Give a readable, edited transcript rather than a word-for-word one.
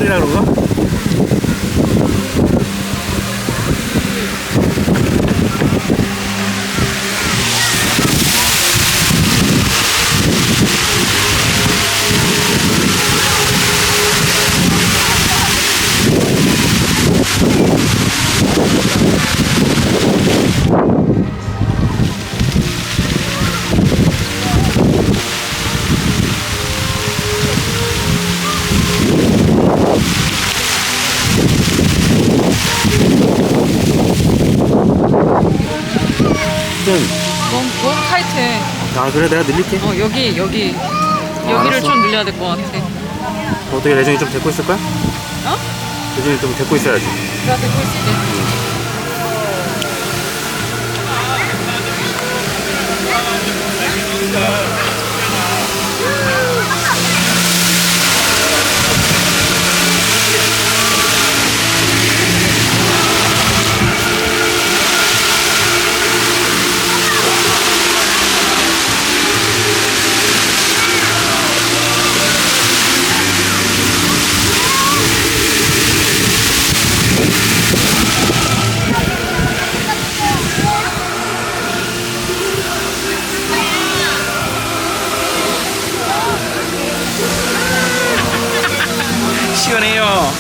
시원이라 그런가? 너무 타이트해. 아 그래 내가 늘릴게. 여기를 좀 늘려야 될 것 같아. 어떻게 레전이 좀 데리고 있을 거야? 어? 레전이 좀 데리고 있어야지. 내가 데리고 있을게. 시원해요.